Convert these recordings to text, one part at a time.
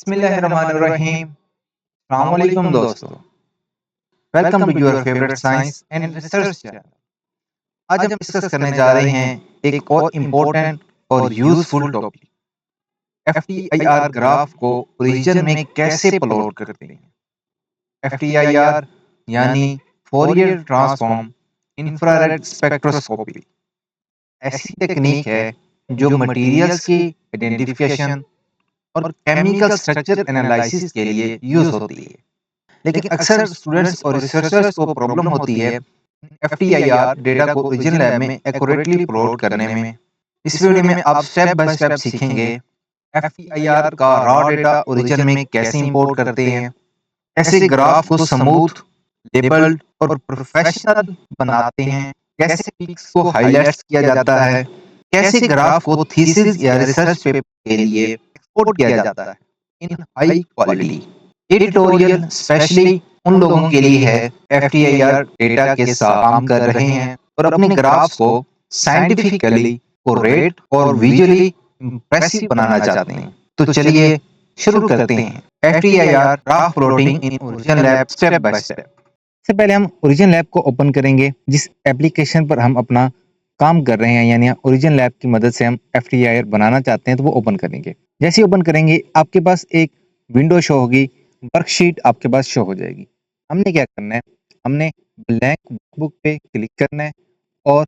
बिस्मिल्लाहिर्रहमानिर्रहीम। अस्सलाम वालेकुम दोस्तों। Welcome to your favourite science and research channel. आज हम डिस्कस करने जा रहे हैं एक और इम्पोर्टेंट और यूजफुल टॉपिक, एफटीआईआर ग्राफ को रीजन में कैसे प्लॉट करते हैं। एफटीआईआर यानी फोरियर ट्रांसफॉर्म इंफ्रारेड स्पेक्ट्रोस्कोपी ऐसी टेक्निक है जो मटेरियल्स की आइडेंटिफिकेशन और केमिकल स्ट्रक्चर एनालिसिस के लिए यूज होती है। लेकिन अक्सर स्टूडेंट्स और रिसर्चर्स को प्रॉब्लम होती है एफटीआईआर डेटा को ओरिजिन लैब में एक्यूरेटली प्लॉट करने में। इस वीडियो में आप स्टेप बाय स्टेप सीखेंगे एफटीआईआर का रॉ डेटा ओरिजिन में कैसे इंपोर्ट करते हैं, कैसे ग्राफ को स्मूथ, लेबल्ड और प्रोफेशनल बनाते हैं, कैसे पिक्स को हाईलाइट किया जाता है, कैसे ग्राफ को थीसिस या रिसर्च पेपर के लिए एक्सपोर्ट किया जाता है इन हाई क्वालिटी। ये ट्यूटोरियल स्पेशली उन लोगों के लिए है एफटीआईआर डेटा के साथ काम कर रहे हैं और अपने ग्राफ्स को साइंटिफिकली एक्यूरेट और विजुअली इंप्रेसिव बनाना चाहते हैं। तो चलिए शुरू करते हैं FTIR graph plotting in Origin Lab step by step. सबसे पहले हम ओरिजिन लैब को ओपन करेंगे जिस एप्लीकेशन पर हम अपना काम कर रहे हैं, यानी ओरिजिन लैब की मदद से हम एफटीआईआर बनाना चाहते हैं तो वो ओपन करेंगे। जैसे ही ओपन करेंगे आपके पास एक विंडो शो होगी, वर्कशीट आपके पास शो हो जाएगी। हमने क्या करना है, हमने ब्लैंक बुक पे क्लिक करना है और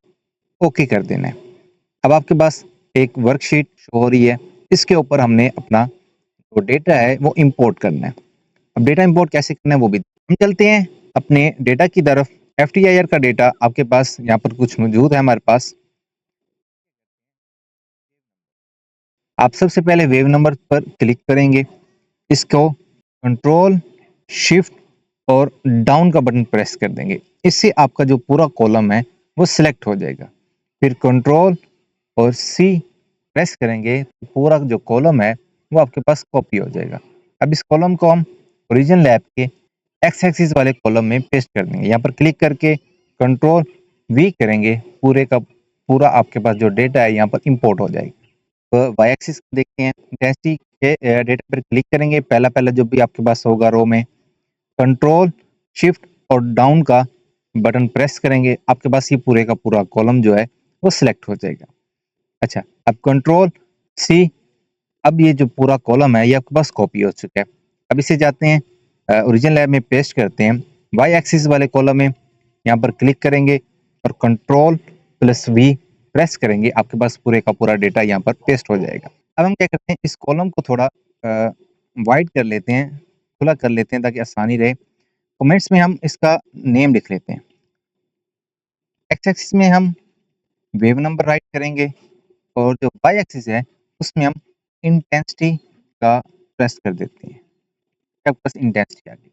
ओके कर देना है। अब आपके पास एक वर्कशीट शो हो रही है, इसके ऊपर हमने अपना जो डेटा है वो इंपोर्ट करना है। अब डेटा इंपोर्ट कैसे करना है वो भी हम चलते हैं अपने डेटा की तरफ। एफटीआईआर का डेटा आपके पास यहाँ पर कुछ मौजूद है हमारे पास। आप सबसे पहले वेव नंबर पर क्लिक करेंगे, इसको कंट्रोल शिफ्ट और डाउन का बटन प्रेस कर देंगे। इससे आपका जो पूरा कॉलम है वो सिलेक्ट हो जाएगा। फिर कंट्रोल और सी प्रेस करेंगे तो पूरा जो कॉलम है वो आपके पास कॉपी हो जाएगा। अब इस कॉलम को हम ओरिजिन लैब के एक्स एक्सिस वाले कॉलम में पेस्ट कर देंगे। यहाँ पर क्लिक करके कंट्रोल वी करेंगे, पूरे का पूरा आपके पास जो डेटा है यहाँ पर इंपोर्ट हो जाएगा। तो वाई एक्सिस देखते हैं, जैसे के डेटा पर क्लिक करेंगे, पहला पहला जो भी आपके पास होगा रो में, कंट्रोल शिफ्ट और डाउन का बटन प्रेस करेंगे, आपके पास ये पूरे का पूरा कॉलम जो है वो सिलेक्ट हो जाएगा। अच्छा, अब कंट्रोल सी, अब ये जो पूरा कॉलम है ये आपके पास कॉपी हो चुका है। अब इसे जाते हैं ओरिजिन लैब में पेस्ट करते हैं वाई एक्सिस वाले कॉलम में। यहाँ पर क्लिक करेंगे और कंट्रोल प्लस वी प्रेस करेंगे, आपके पास पूरे का पूरा डेटा यहाँ पर पेस्ट हो जाएगा। अब हम क्या करते हैं, इस कॉलम को थोड़ा वाइड कर लेते हैं, खुला कर लेते हैं ताकि आसानी रहे। कमेंट्स में हम इसका नेम लिख लेते हैं। एक्स एक्सिस में हम वेव नंबर राइट करेंगे और जो वाई एक्सिस है उसमें हम इंटेंसिटी का प्रेस कर देते हैं। आपके पास इंटेंसिटी आ गई।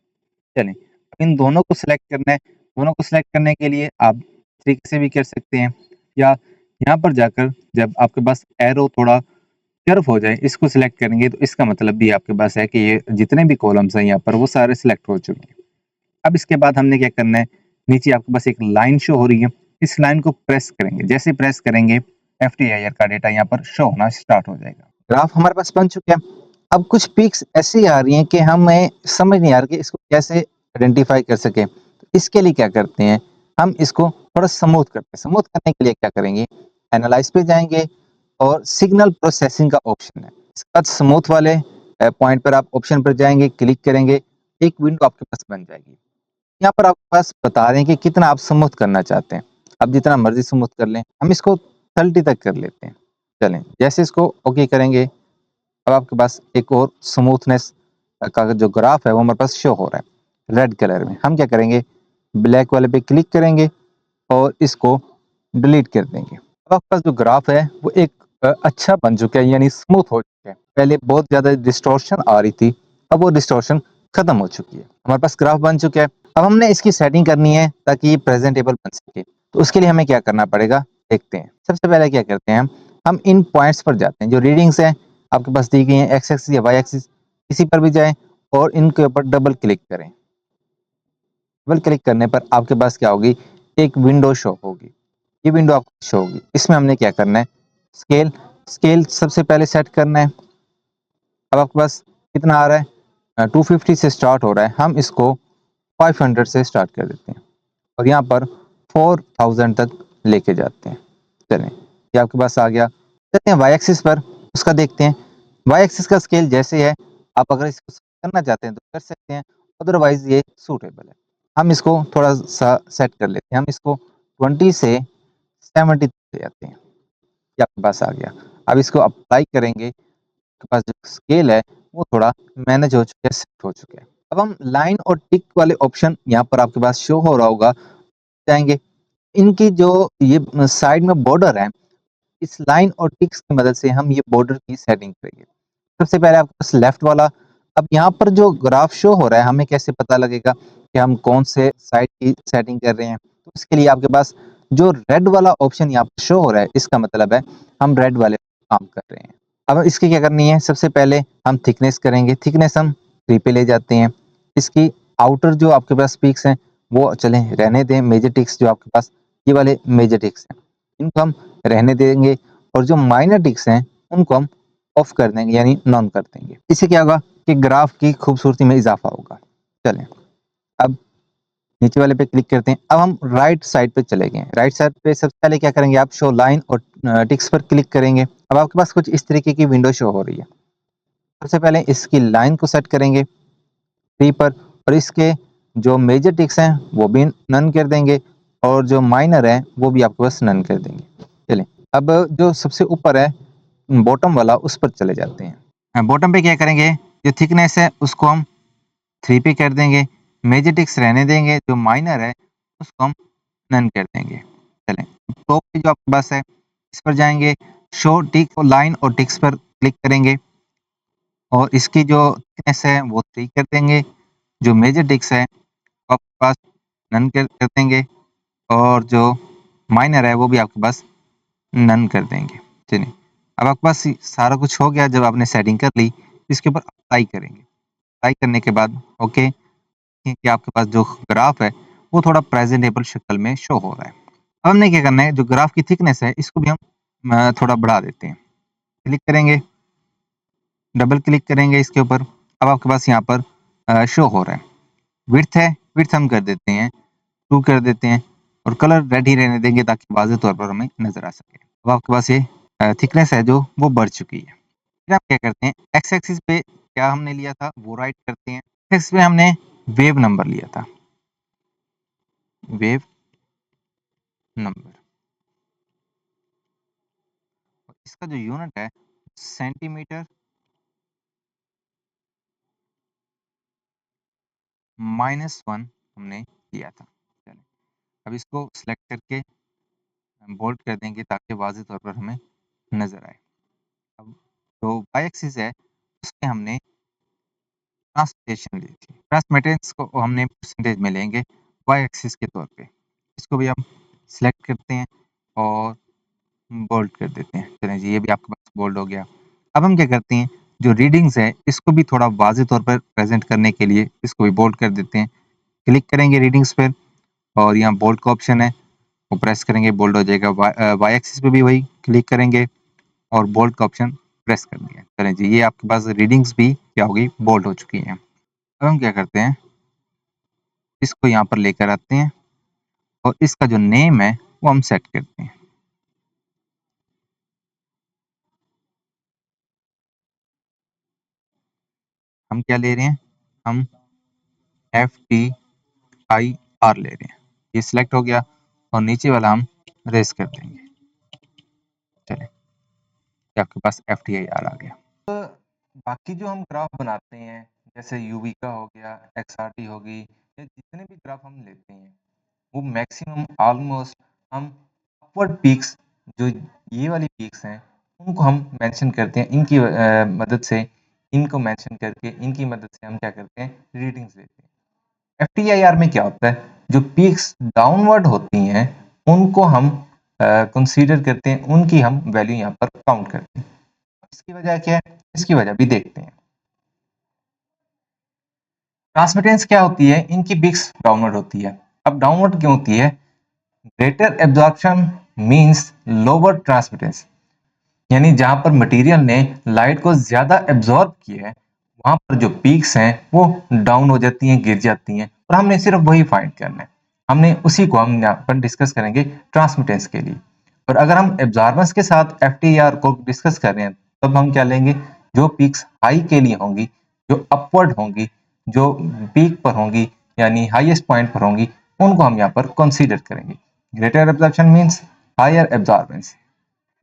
चलें, अब इन दोनों को सिलेक्ट करना है। दोनों को सिलेक्ट करने के लिए आप तरीके से भी कर सकते हैं, या यहाँ पर जाकर जब आपके पास एरो थोड़ा कर्व हो जाए इसको सिलेक्ट करेंगे तो इसका मतलब भी आपके पास है कि ये जितने भी कॉलम्स हैं यहाँ पर वो सारे सिलेक्ट हो चुके हैं। अब इसके बाद हमने क्या करना है, नीचे आपके पास एक लाइन शो हो रही है, इस लाइन को प्रेस करेंगे। जैसे प्रेस करेंगे एफटीआईआर का डेटा यहाँ पर शो होना स्टार्ट हो जाएगा। ग्राफ हमारे पास बन चुका है। अब कुछ पिक्स ऐसी आ रही हैं कि हमें समझ नहीं आ रहा कि इसको कैसे आइडेंटिफाई कर सके। तो इसके लिए क्या करते हैं, हम इसको थोड़ा स्मूथ करते हैं। स्मूथ करने के लिए क्या करेंगे, एनालाइज पे जाएंगे और सिग्नल प्रोसेसिंग का ऑप्शन है, इसके बाद स्मूथ वाले पॉइंट पर आप ऑप्शन पर जाएंगे, क्लिक करेंगे, एक विंडो आपके पास बन जाएगी। यहाँ पर आपके पास बता रहे हैं कि कितना आप स्मूथ करना चाहते हैं। आप जितना मर्जी स्मूथ कर लें, हम इसको 30 तक कर लेते हैं। चलें, जैसे इसको ओके करेंगे अब आपके पास एक और स्मूथनेस का जो ग्राफ है वो हमारे पास शो हो रहा है रेड कलर में। हम क्या करेंगे, ब्लैक वाले पे क्लिक करेंगे और इसको डिलीट कर देंगे। अब आपके पास जो ग्राफ है वो एक अच्छा बन चुका है, यानी स्मूथ हो चुका है। पहले बहुत ज्यादा डिस्टॉर्शन आ रही थी, अब वो डिस्टॉर्शन खत्म हो चुकी है। हमारे पास ग्राफ बन चुका है। अब हमने इसकी सेटिंग करनी है ताकि ये प्रेजेंटेबल बन सके। तो उसके लिए हमें क्या करना पड़ेगा, देखते हैं। सबसे पहले क्या करते हैं, हम इन पॉइंट्स पर जाते हैं जो रीडिंग्स है आपके पास दी गई है, एक्स एक्सिस या वाई एक्सिस, किसी पर भी जाएं और इनके ऊपर डबल क्लिक करें। डबल क्लिक करने पर आपके पास क्या होगी, एक विंडो शो होगी। ये विंडो आपको शो होगी। इसमें हमने क्या करना है, स्केल सबसे पहले सेट करना है। अब आपके पास कितना आ रहा है, 250 से स्टार्ट हो रहा है, हम इसको 500 से स्टार्ट कर देते हैं और यहाँ पर 4000 तक लेके जाते हैं। चलें, ये आपके पास आ गया। चलते हैं वाई एक्सिस पर, उसका देखते हैं। वाई एक्सिस का स्केल जैसे है, आप अगर इसको करना चाहते हैं तो कर सकते हैं, अदरवाइज ये सूटेबल है। हम इसको थोड़ा सा सेट कर लेते हैं, हम इसको 20 से 70 तक ले जाते हैं। ये आपके पास आ गया। अब इसको अप्लाई करेंगे, आपके पास जो स्केल है वो थोड़ा मैनेज हो चुका है, सेट हो चुका है। अब हम लाइन और टिक वाले ऑप्शन यहाँ पर आपके पास शो हो रहा होगा, जाएंगे। इनकी जो ये साइड में बॉर्डर है, इस लाइन और टिक्स की मदद से हम ये बॉर्डर की सेटिंग करेंगे। सबसे पहले आपके पास लेफ्ट वाला, अब यहाँ पर जो ग्राफ शो हो रहा है, हमें कैसे पता लगेगा कि हम कौन से साइड की सेटिंग कर रहे हैं? तो इसके लिए आपके पास जो रेड वाला ऑप्शन यहाँ पर शो हो रहा है, इसका मतलब है हम रेड वाले काम कर रहे हैं। अब इसकी क्या करनी है, सबसे पहले हम थिकनेस करेंगे। थिकनेस हम 3 पे ले जाते हैं। इसकी आउटर जो आपके पास पीक्स हैं वो चलें रहने दें, मेजर टिक्स जो आपके पास ये वाले मेजर टिक्स हैं इनको हम रहने देंगे और जो माइनर टिक्स हैं उनको हम ऑफ कर देंगे, यानी नॉन कर देंगे। इससे क्या होगा कि ग्राफ की खूबसूरती में इजाफा होगा। चलें, अब नीचे वाले पे क्लिक करते हैं। अब हम राइट साइड पे चले गए। राइट साइड पे सबसे पहले क्या करेंगे, आप शो लाइन और टिक्स पर क्लिक करेंगे। अब आपके पास कुछ इस तरीके की विंडो शो हो रही है। सबसे पहले इसकी लाइन को सेट करेंगे 3 पर और इसके जो मेजर टिक्स हैं वो भी नन कर देंगे और जो माइनर है वो भी आपके पास नन कर देंगे। चलिए, अब जो सबसे ऊपर है बॉटम वाला, उस पर चले जाते हैं। बॉटम पे क्या करेंगे, जो थिकनेस है उसको हम 3 पे कर देंगे, मेजर टिक्स रहने देंगे, जो माइनर है उसको हम नन कर देंगे। चलें, टॉप पे जो आपके पास है इस पर जाएंगे, शो टिक और लाइन और टिक्स पर क्लिक करेंगे और इसकी जो थिकनेस है वो 3 कर देंगे, जो मेजर टिक्स है वो आपके पास नन कर देंगे और जो माइनर है वो भी आपके पास नन कर देंगे। चलिए, अब आपके पास सारा कुछ हो गया। जब आपने सेटिंग कर ली, इसके ऊपर अप्लाई करेंगे। अप्लाई करने के बाद ओके, कि आपके पास जो ग्राफ है वो थोड़ा प्रेजेंटेबल शक्ल में शो हो रहा है। अब हमने क्या करना है, जो ग्राफ की थिकनेस है इसको भी हम थोड़ा बढ़ा देते हैं। क्लिक करेंगे, डबल क्लिक करेंगे इसके ऊपर। अब आपके पास यहाँ पर शो हो रहा है। विड्थ है, विड्थ हम कर देते हैं 2 कर देते हैं और कलर रेड ही रहने देंगे ताकि वाज़ेह तौर पर हमें नज़र आ सके। अब आपके पास ये थिकनेस है जो वो बढ़ चुकी है। फिर आप क्या करते हैं, एक्स एक्सिस पे क्या हमने लिया था वो राइट करते हैं। एक्स पे हमने वेव नंबर लिया था, वेव नंबर। इसका जो यूनिट है सेंटीमीटर -1 हमने लिया था। चलिए, अब इसको सिलेक्ट करके बोल्ड कर देंगे ताकि वाज़ेह तौर पर हमें नज़र आए। अब जो वाई एक्सिस है उसमें हमने ट्रांसमिटेशन ली थी। ट्रांसमिटेंस को हमने परसेंटेज में लेंगे वाई एक्सिस के तौर पे। इसको भी हम सिलेक्ट करते हैं और बोल्ड कर देते हैं। चलें जी, ये भी आपके पास बोल्ड हो गया। अब हम क्या करते हैं, जो रीडिंग्स है इसको भी थोड़ा वाज़ेह तौर पर प्रेज़ेंट करने के लिए इसको भी बोल्ड कर देते हैं। क्लिक करेंगे रीडिंग्स पर और यहाँ बोल्ड का ऑप्शन है, वो प्रेस करेंगे बोल्ड हो जाएगा। वाई एक्सिस पे भी वही क्लिक करेंगे और बोल्ड का ऑप्शन प्रेस कर दिया। चलें जी, ये आपके पास रीडिंग्स भी क्या होगी, बोल्ड हो चुकी हैं। अब हम क्या करते हैं, इसको यहाँ पर लेकर आते हैं और इसका जो नेम है वो हम सेट करते हैं। हम क्या ले रहे हैं, हम FTIR ले रहे हैं। ये सिलेक्ट हो गया और नीचे वाला हम रेस कर देंगे। चलें, ये आपके पास FTIR आ गया। बाकी जो हम ग्राफ बनाते हैं, जैसे यूवी का हो गया, XRT होगी, या जितने भी ग्राफ हम लेते हैं वो मैक्सिमम ऑलमोस्ट हम अपवर्ड पीक्स, जो ये वाली पीक्स हैं उनको हम मेंशन करते हैं। इनकी मदद से, इनको मेंशन करके इनकी मदद से हम क्या करते हैं, रीडिंग्स लेते हैं। एफटीआईआर में क्या होता है, जो पीक्स डाउनवर्ड होती हैं उनको हम कंसीडर करते हैं, उनकी हम वैल्यू यहाँ पर काउंट करते हैं। इसकी वजह क्या है, इसकी वजह भी देखते हैं। ट्रांसमिटेंस क्या होती है, इनकी पीक्स डाउनवर्ड होती है। अब डाउनवर्ड क्यों होती है, greater absorption means lower transmittance, यानी जहां पर मटेरियल ने लाइट को ज्यादा एब्जॉर्ब किया है वहाँ पर जो पीक्स हैं वो डाउन हो जाती हैं, गिर जाती हैं और हमने सिर्फ वही फाइंड करना है। हमने उसी को हम यहाँ पर डिस्कस करेंगे ट्रांसमिटेंस के लिए। और अगर हम एब्जॉर्बेंस के साथ एफटीआर को डिस्कस कर रहे हैं, तब हम क्या लेंगे, जो पीक्स हाई के लिए होंगी, जो अपवर्ड होंगी, जो पीक पर होंगी यानी हाईएस्ट पॉइंट पर होंगी, उनको हम यहाँ पर कंसीडर करेंगे। Greater absorption means higher absorbance,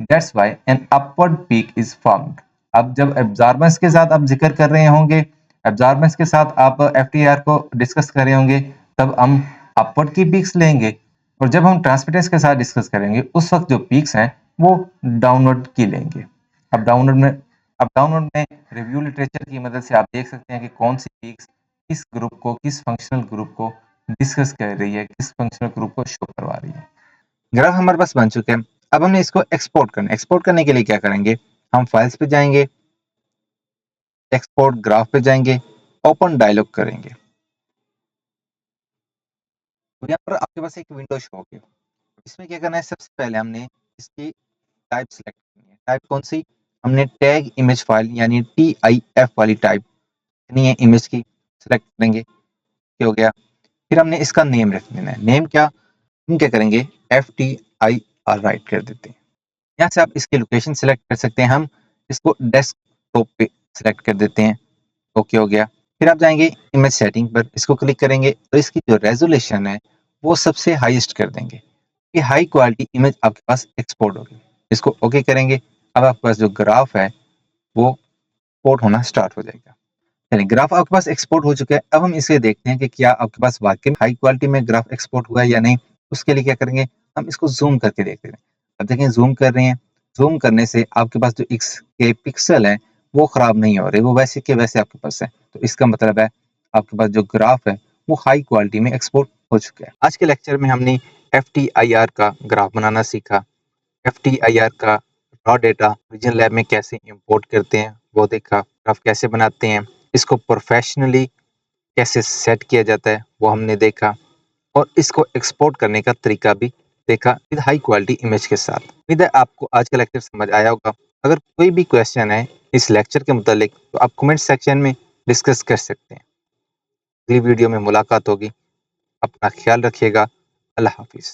that's why an upward peak is formed. अब जब एब्जॉर्बेंस के साथ आप जिक्र कर रहे होंगे, एब्जॉर्बेंस के साथ आप एफटीआर को डिस्कस कर रहे होंगे, तब हम अपवर्ड की पीक्स लेंगे। और जब हम ट्रांसमिटेंस के साथ डिस्कस करेंगे, उस वक्त जो पीक्स हैं वो डाउनवर्ड की लेंगे। अब डाउनवर्ड में रिव्यू लिटरेचर की मदद से आप देख सकते हैं कि कौन सी पीक्स किस ग्रुप को, किस फंक्शनल ग्रुप को डिस्कस कर रही है, किस फंक्शनल ग्रुप को शो करवा रही है। ग्राफ हमारे पास बन चुके हैं। अब हमने इसको एक्सपोर्ट करना है। एक्सपोर्ट करने के लिए क्या करेंगे, हम फाइल्स पे जाएंगे, एक्सपोर्ट ग्राफ पे जाएंगे, ओपन डायलॉग करेंगे। तो यहाँ पर आपके पास एक विंडो शो होगी। इसमें क्या करना है, सबसे पहले हमने इसकी टाइप सिलेक्ट करनी है। टाइप कौन सी, हमने टैग इमेज फाइल यानी TIF वाली टाइप करनी है, इमेज की सिलेक्ट करेंगे। हो गया। फिर हमने इसका नेम रख देना है। नेम क्या, हम क्या करेंगे, FTIR राइट कर देते हैं। यहाँ से आप इसकी लोकेशन सिलेक्ट कर सकते हैं। हम इसको डेस्कटॉप पे सिलेक्ट कर देते हैं। ओके हो गया। फिर आप जाएंगे इमेज सेटिंग पर, इसको क्लिक करेंगे तो इसकी जो रेजोल्यूशन है वो सबसे हाईएस्ट कर देंगे। ये हाई क्वालिटी इमेज आपके पास एक्सपोर्ट होगी। इसको ओके करेंगे। अब आपके पास जो ग्राफ है वो एक्सपोर्ट होना स्टार्ट हो जाएगा। यानी ग्राफ आपके पास एक्सपोर्ट हो चुका है। अब हम इसे देखते हैं कि क्या आपके पास वाकई में हाई क्वालिटी में ग्राफ एक्सपोर्ट हुआ है या नहीं। उसके लिए क्या करेंगे, हम इसको जूम करके देखते हैं। अब देखें जूम कर रहे हैं। जूम करने से आपके पास जो इसके पिक्सल है वो खराब नहीं हो रहे, वो वैसे के वैसे आपके पास है। तो इसका मतलब है आपके पास जो ग्राफ है वो हाई क्वालिटी में एक्सपोर्ट हो चुका है। आज के लेक्चर में हमने FTIR का ग्राफ बनाना सीखा। FTIR का रॉ डेटा विजन लैब में कैसे इंपोर्ट करते हैं वो देखा। ग्राफ कैसे बनाते हैं, इसको प्रोफेशनली कैसे सेट किया जाता है वो हमने देखा। और इसको एक्सपोर्ट करने का तरीका भी देखा विद हाई क्वालिटी इमेज के साथ। उम्मीद है आपको आज का लेक्चर समझ आया होगा। अगर कोई भी क्वेश्चन है इस लेक्चर के मुतालिक तो आप कमेंट सेक्शन में डिस्कस कर सकते हैं। अगली वीडियो में मुलाकात होगी। अपना ख्याल रखिएगा। अल्लाह हाफिज।